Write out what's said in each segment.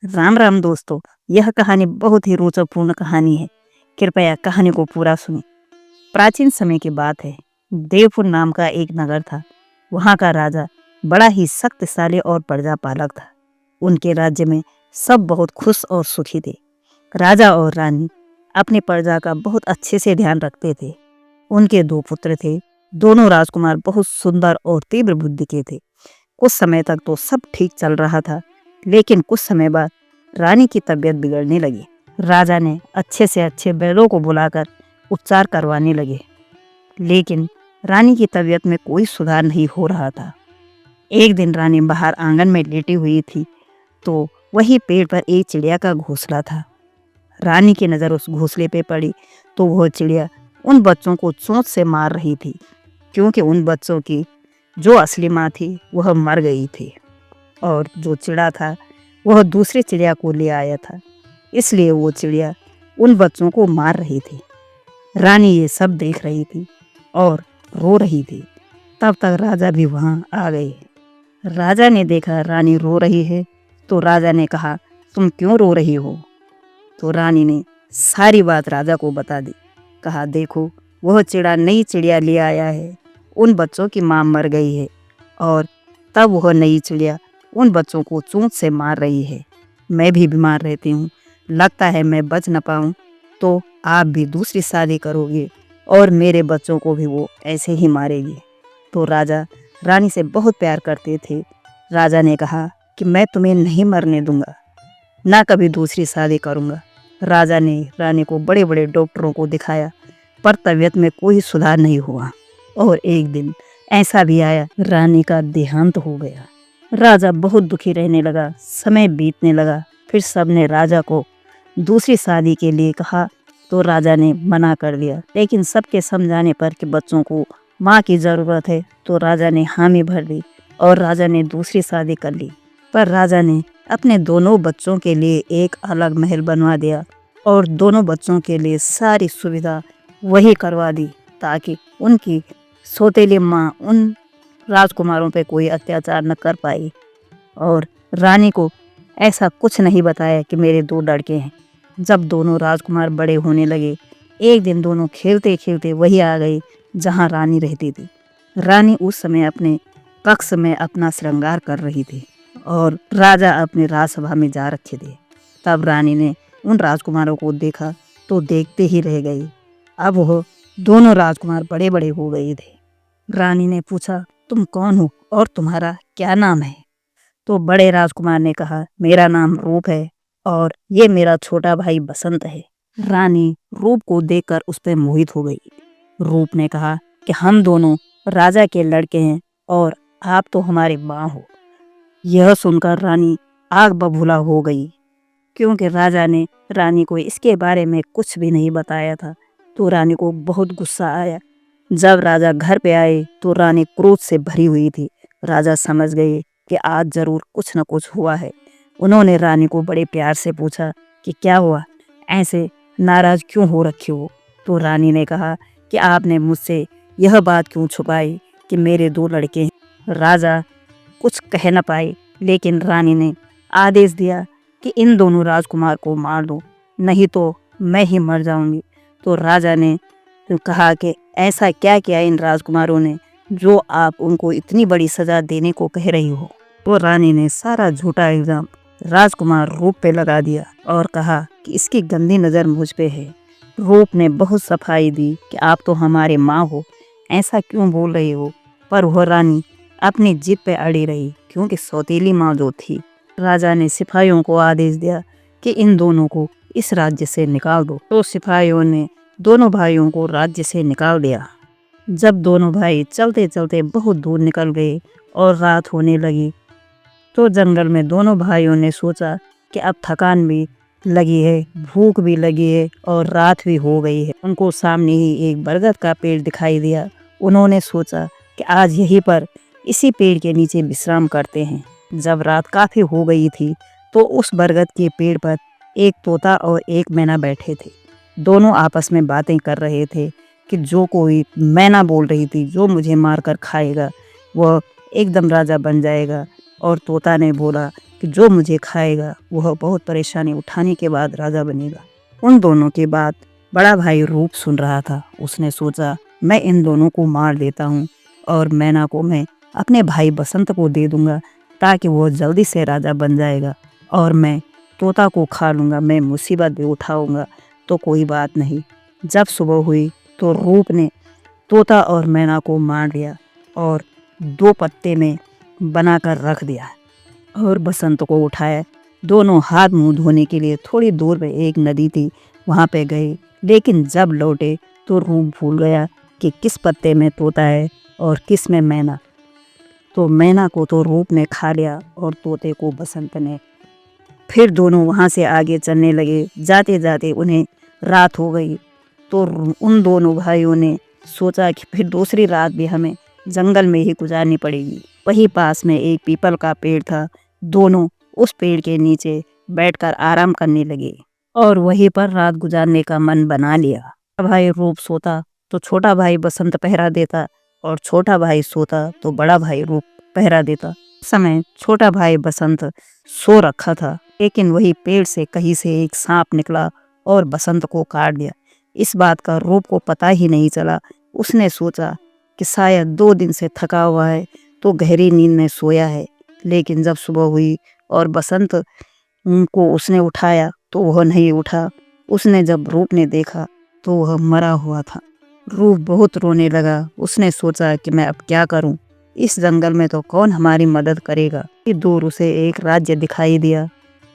राम राम दोस्तों। यह कहानी बहुत ही रोचकपूर्ण कहानी है। कृपया कहानी को पूरा सुनें। प्राचीन समय की बात है। देवपुर नाम का एक नगर था। वहाँ का राजा बड़ा ही शक्तिशाली और प्रजापालक था। उनके राज्य में सब बहुत खुश और सुखी थे। राजा और रानी अपनी प्रजा का बहुत अच्छे से ध्यान रखते थे। उनके दो पुत्र थे। दोनों राजकुमार बहुत सुंदर और तीव्र बुद्धि के थे। कुछ समय तक तो सब ठीक चल रहा था, लेकिन कुछ समय बाद रानी की तबीयत बिगड़ने लगी। राजा ने अच्छे से अच्छे वैद्यों को बुलाकर उपचार करवाने लगे, लेकिन रानी की तबीयत में कोई सुधार नहीं हो रहा था। एक दिन रानी बाहर आंगन में लेटी हुई थी, तो वही पेड़ पर एक चिड़िया का घोंसला था। रानी की नज़र उस घोंसले पे पड़ी तो वह चिड़िया उन बच्चों को चोंच से मार रही थी, क्योंकि उन बच्चों की जो असली माँ थी वह मर गई थी और जो चिड़ा था वह दूसरी चिड़िया को ले आया था। इसलिए वो चिड़िया उन बच्चों को मार रही थी। रानी ये सब देख रही थी और रो रही थी। तब तक राजा भी वहाँ आ गए। राजा ने देखा रानी रो रही है, तो राजा ने कहा, तुम क्यों रो रही हो? तो रानी ने सारी बात राजा को बता दी। कहा, देखो, वह चिड़ा नई चिड़िया ले आया है। उन बच्चों की माँ मर गई है और तब वह नई चिड़िया उन बच्चों को चोंच से मार रही है। मैं भी बीमार रहती हूँ। लगता है मैं बच न पाऊँ तो आप भी दूसरी शादी करोगे और मेरे बच्चों को भी वो ऐसे ही मारेगी। तो राजा रानी से बहुत प्यार करते थे। राजा ने कहा कि मैं तुम्हें नहीं मरने दूंगा, ना कभी दूसरी शादी करूँगा। राजा ने रानी को बड़े बड़े डॉक्टरों को दिखाया, पर तबीयत में कोई सुधार नहीं हुआ। और एक दिन ऐसा भी आया, रानी का देहांत हो गया। राजा बहुत दुखी रहने लगा। समय बीतने लगा। फिर सबने राजा को दूसरी शादी के लिए कहा, तो राजा ने मना कर दिया। लेकिन सबके समझाने पर कि बच्चों को माँ की ज़रूरत है, तो राजा ने हामी भर दी और राजा ने दूसरी शादी कर ली। पर राजा ने अपने दोनों बच्चों के लिए एक अलग महल बनवा दिया और दोनों बच्चों के लिए सारी सुविधा वही करवा दी, ताकि उनकी सौतेली माँ उन राजकुमारों पे कोई अत्याचार न कर पाई। और रानी को ऐसा कुछ नहीं बताया कि मेरे दो लड़के हैं। जब दोनों राजकुमार बड़े होने लगे, एक दिन दोनों खेलते खेलते वही आ गई जहाँ रानी रहती थी। रानी उस समय अपने कक्ष में अपना श्रृंगार कर रही थी और राजा अपने राजसभा में जा रखे थे। तब रानी ने उन राजकुमारों को देखा तो देखते ही रह गई। अब वह दोनों राजकुमार बड़े बड़े हो गए थे। रानी ने पूछा, तुम कौन हो और तुम्हारा क्या नाम है? तो बड़े राजकुमार ने कहा, मेरा नाम रूप है और ये मेरा छोटा भाई बसंत है। रानी रूप को देखकर उस पर मोहित हो गई। रूप ने कहा कि हम दोनों राजा के लड़के हैं और आप तो हमारी माँ हो। यह सुनकर रानी आग बबूला हो गई, क्योंकि राजा ने रानी को इसके बारे में कुछ भी नहीं बताया था। तो रानी को बहुत गुस्सा आया। जब राजा घर पे आए तो रानी क्रोध से भरी हुई थी। राजा समझ गए कि आज जरूर कुछ न कुछ हुआ है। उन्होंने रानी को बड़े प्यार से पूछा कि क्या हुआ, ऐसे नाराज क्यों हो रखी हो? तो रानी ने कहा कि आपने मुझसे यह बात क्यों छुपाई कि मेरे दो लड़के हैं। राजा कुछ कह न पाए, लेकिन रानी ने आदेश दिया कि इन दोनों राजकुमार को मार दो, नहीं तो मैं ही मर जाऊंगी। तो राजा ने कहा कि ऐसा क्या किया इन राजकुमारों ने जो आप उनको इतनी बड़ी सजा देने को कह रही हो? तो रानी ने सारा झूठा इल्जाम राजकुमार रूप पे लगा दिया और कहा कि इसकी गंदी नज़र मुझ पे है। रूप ने बहुत सफाई दी कि आप तो हमारे माँ हो, ऐसा क्यों बोल रही हो? पर वह रानी अपनी जिद पे अड़ी रही, क्योंकि सौतेली माँ जो थी। राजा ने सिपाहियों को आदेश दिया कि इन दोनों को इस राज्य से निकाल दो। तो सिपाहियों ने दोनों भाइयों को राज्य से निकाल दिया। जब दोनों भाई चलते चलते बहुत दूर निकल गए और रात होने लगी, तो जंगल में दोनों भाइयों ने सोचा कि अब थकान भी लगी है, भूख भी लगी है और रात भी हो गई है। उनको सामने ही एक बरगद का पेड़ दिखाई दिया। उन्होंने सोचा कि आज यहीं पर इसी पेड़ के नीचे विश्राम करते हैं। जब रात काफ़ी हो गई थी, तो उस बरगद के पेड़ पर एक तोता और एक मैना बैठे थे। दोनों आपस में बातें कर रहे थे कि जो कोई मैना बोल रही थी, जो मुझे मारकर खाएगा वह एकदम राजा बन जाएगा। और तोता ने बोला कि कि जो मुझे खाएगा वह बहुत परेशानी उठाने के बाद राजा बनेगा। उन दोनों की बात बड़ा भाई रूप सुन रहा था। उसने सोचा, मैं इन दोनों को मार देता हूँ और मैना को मैं अपने भाई बसंत को दे दूंगा ताकि वो जल्दी से राजा बन जाएगा, और मैं तोता को खा लूँगा। मैं मुसीबत भी उठाऊंगा तो कोई बात नहीं। जब सुबह हुई तो रूप ने तोता और मैना को मार लिया और 2 पत्ते में बनाकर रख दिया और बसंत को उठाया। दोनों हाथ मुंह धोने के लिए थोड़ी दूर पे एक नदी थी, वहाँ पे गए, लेकिन जब लौटे तो रूप भूल गया कि किस पत्ते में तोता है और किस में मैना। तो मैना को तो रूप ने खा लिया और तोते को बसंत ने। फिर दोनों वहाँ से आगे चलने लगे। जाते जाते उन्हें रात हो गई तो उन दोनों भाइयों ने सोचा कि फिर दूसरी रात भी हमें जंगल में ही गुजारनी पड़ेगी। वहीं पास में एक पीपल का पेड़ था। दोनों उस पेड़ के नीचे बैठकर आराम करने लगे और वहीं पर रात गुजारने का मन बना लिया। भाई रूप सोता तो छोटा भाई बसंत पहरा देता, और छोटा भाई सोता तो बड़ा भाई रूप पहरा देता। उस समय छोटा भाई बसंत सो रखा था, लेकिन वही पेड़ से कहीं से एक सांप निकला और बसंत को काट दिया। इस बात का रूप को पता ही नहीं चला। उसने सोचा कि शायद 2 दिन से थका हुआ है तो गहरी नींद में सोया है। लेकिन जब सुबह हुई और बसंत को उसने उठाया तो वह नहीं उठा। उसने जब रूप ने देखा तो वह मरा हुआ था। रूप बहुत रोने लगा। उसने सोचा कि मैं अब क्या करूं, इस जंगल में तो कौन हमारी मदद करेगा। दूर उसे एक राज्य दिखाई दिया।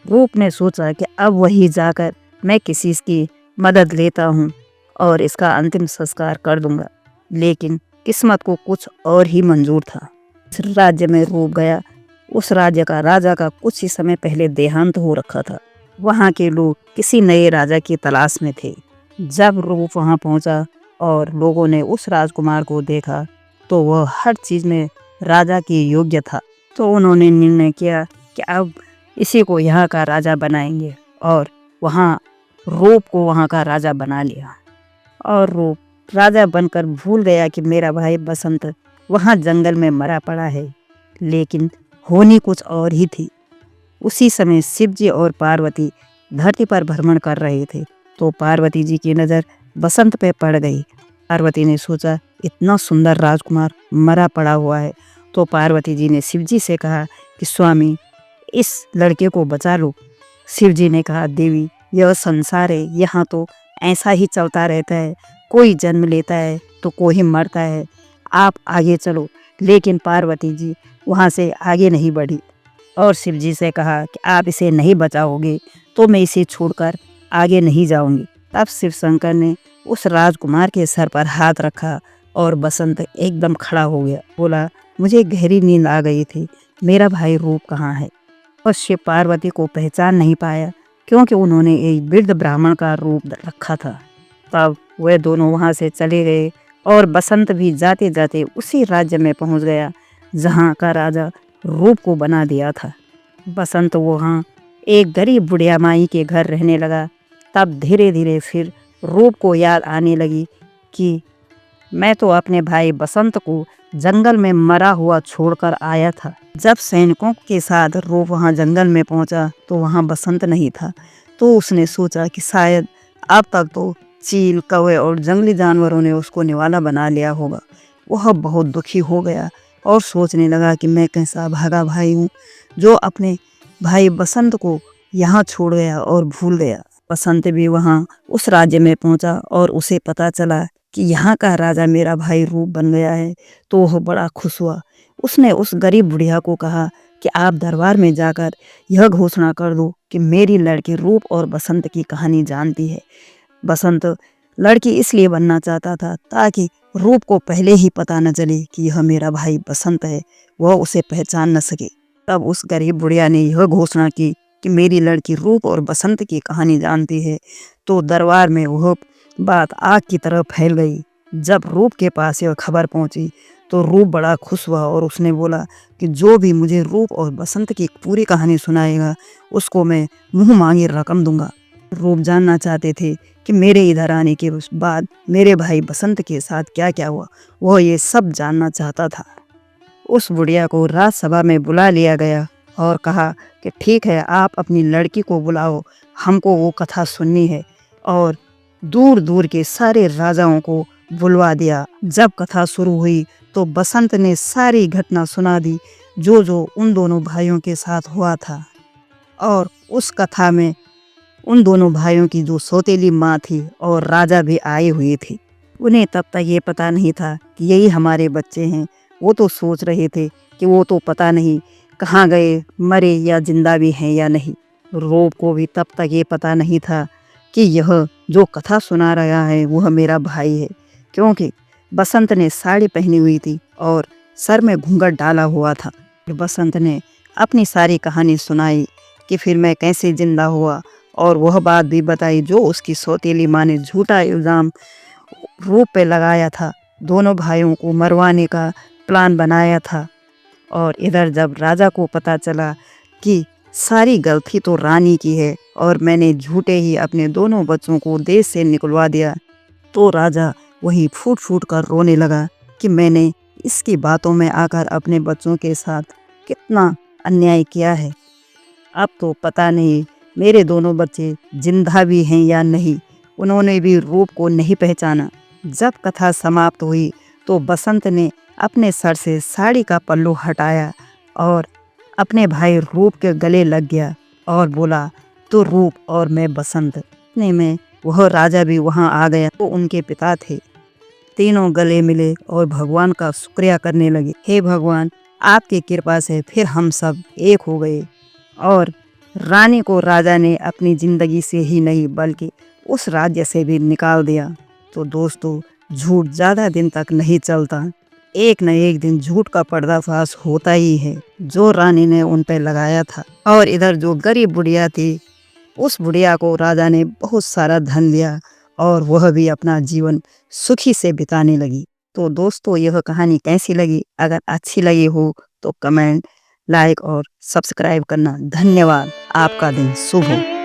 रूप ने सोचा कि अब वहीं जाकर मैं किसी की मदद लेता हूँ और इसका अंतिम संस्कार कर दूंगा। लेकिन किस्मत को कुछ और ही मंजूर था। इस राज्य में रूप गया। उस राज्य का राजा का कुछ ही समय पहले देहांत हो रखा था। वहाँ के लोग किसी नए राजा की तलाश में थे। जब रूप वहाँ पहुँचा और लोगों ने उस राजकुमार को देखा तो वह हर चीज़ में राजा के योग्य था। तो उन्होंने निर्णय किया कि अब इसी को यहाँ का राजा बनाएंगे, और वहाँ रूप को वहाँ का राजा बना लिया। और रूप राजा बनकर भूल गया कि मेरा भाई बसंत वहाँ जंगल में मरा पड़ा है। लेकिन होनी कुछ और ही थी। उसी समय शिव जी और पार्वती धरती पर भ्रमण कर रहे थे तो पार्वती जी की नज़र बसंत पे पड़ गई। पार्वती ने सोचा, इतना सुंदर राजकुमार मरा पड़ा हुआ है। तो पार्वती जी ने शिव जी से कहा कि स्वामी, इस लड़के को बचा लो। शिव जी ने कहा, देवी, यह संसार है, यहाँ तो ऐसा ही चलता रहता है। कोई जन्म लेता है तो कोई मरता है। आप आगे चलो। लेकिन पार्वती जी वहाँ से आगे नहीं बढ़ी और शिव जी से कहा कि आप इसे नहीं बचाओगे तो मैं इसे छोड़कर आगे नहीं जाऊंगी। तब शिव शंकर ने उस राजकुमार के सर पर हाथ रखा और बसंत एकदम खड़ा हो गया। बोला, मुझे गहरी नींद आ गई थी, मेरा भाई रूप कहाँ है। और शिव पार्वती को पहचान नहीं पाया क्योंकि उन्होंने एक वृद्ध ब्राह्मण का रूप रखा था। तब वे दोनों वहाँ से चले गए और बसंत भी जाते जाते उसी राज्य में पहुँच गया जहाँ का राजा रूप को बना दिया था। बसंत वहाँ एक गरीब बुढ़िया माई के घर रहने लगा। तब धीरे धीरे फिर रूप को याद आने लगी कि मैं तो अपने भाई बसंत को जंगल में मरा हुआ छोड़कर आया था। जब सैनिकों के साथ रूप वहाँ जंगल में पहुँचा तो वहाँ बसंत नहीं था। तो उसने सोचा कि शायद अब तक तो चील, कौवे और जंगली जानवरों ने उसको निवाला बना लिया होगा। वह बहुत दुखी हो गया और सोचने लगा कि मैं कैसा भागा भाई हूँ जो अपने भाई बसंत को यहाँ छोड़ गया और भूल गया। बसंत भी वहाँ उस राज्य में पहुँचा और उसे पता चला कि यहाँ का राजा मेरा भाई रूप बन गया है। तो वह बड़ा खुश हुआ। उसने उस गरीब बुढ़िया को कहा कि आप दरबार में जाकर यह घोषणा कर दो कि मेरी लड़की रूप और बसंत की कहानी जानती है। बसंत लड़की इसलिए बनना चाहता था ताकि रूप को पहले ही पता न चले कि यह मेरा भाई बसंत है, वह उसे पहचान न सके। तब उस गरीब बुढ़िया ने यह घोषणा की कि मेरी लड़की रूप और बसंत की कहानी जानती है। तो दरबार में वह बात आग की तरह फैल गई। जब रूप के पास यह खबर पहुंची तो रूप बड़ा खुश हुआ और उसने बोला कि जो भी मुझे रूप और बसंत की पूरी कहानी सुनाएगा उसको मैं मुँह मांगी रकम दूंगा। रूप जानना चाहते थे कि मेरे इधर आने के बाद मेरे भाई बसंत के साथ क्या क्या हुआ। वह ये सब जानना चाहता था। उस बुढ़िया को राजसभा में बुला लिया गया और कहा कि ठीक है, आप अपनी लड़की को बुलाओ, हमको वो कथा सुननी है। और दूर दूर के सारे राजाओं को बुलवा दिया। जब कथा शुरू हुई तो बसंत ने सारी घटना सुना दी जो जो उन दोनों भाइयों के साथ हुआ था। और उस कथा में उन दोनों भाइयों की जो सौतेली माँ थी और राजा भी आए हुए थे। उन्हें तब तक ये पता नहीं था कि यही हमारे बच्चे हैं। वो तो सोच रहे थे कि वो तो पता नहीं कहाँ गए, मरे या जिंदा भी हैं या नहीं। रोब को भी तब तक ये पता नहीं था कि यह जो कथा सुना रहा है वह मेरा भाई है, क्योंकि बसंत ने साड़ी पहनी हुई थी और सर में घूंघट डाला हुआ था। बसंत ने अपनी सारी कहानी सुनाई कि फिर मैं कैसे जिंदा हुआ, और वह बात भी बताई जो उसकी सौतेली माँ ने झूठा इल्ज़ाम रूप पे लगाया था, दोनों भाइयों को मरवाने का प्लान बनाया था। और इधर जब राजा को पता चला कि सारी गलती तो रानी की है और मैंने झूठे ही अपने दोनों बच्चों को देश से निकलवा दिया, तो राजा वही फूट फूट कर रोने लगा कि मैंने इसकी बातों में आकर अपने बच्चों के साथ कितना अन्याय किया है। अब तो पता नहीं मेरे दोनों बच्चे जिंदा भी हैं या नहीं। उन्होंने भी रूप को नहीं पहचाना। जब कथा समाप्त हुई तो बसंत ने अपने सर से साड़ी का पल्लू हटाया और अपने भाई रूप के गले लग गया और बोला, तो रूप और मैं बसंत। इतने में वह राजा भी वहां आ गया। वो उनके पिता थे। तीनों गले मिले और भगवान का शुक्रिया करने लगे। हे भगवान, आपकी कृपा से फिर हम सब एक हो गए। और रानी को राजा ने अपनी जिंदगी से ही नहीं बल्कि उस राज्य से भी निकाल दिया। तो दोस्तों, झूठ ज़्यादा दिन तक नहीं चलता। एक न एक दिन झूठ का पर्दाफाश होता ही है, जो रानी ने उन पर लगाया था। और इधर जो गरीब बुढ़िया थी, उस बुढ़िया को राजा ने बहुत सारा धन दिया और वह भी अपना जीवन सुखी से बिताने लगी। तो दोस्तों, यह कहानी कैसी लगी? अगर अच्छी लगी हो तो कमेंट, लाइक और सब्सक्राइब करना। धन्यवाद। आपका दिन शुभ हो।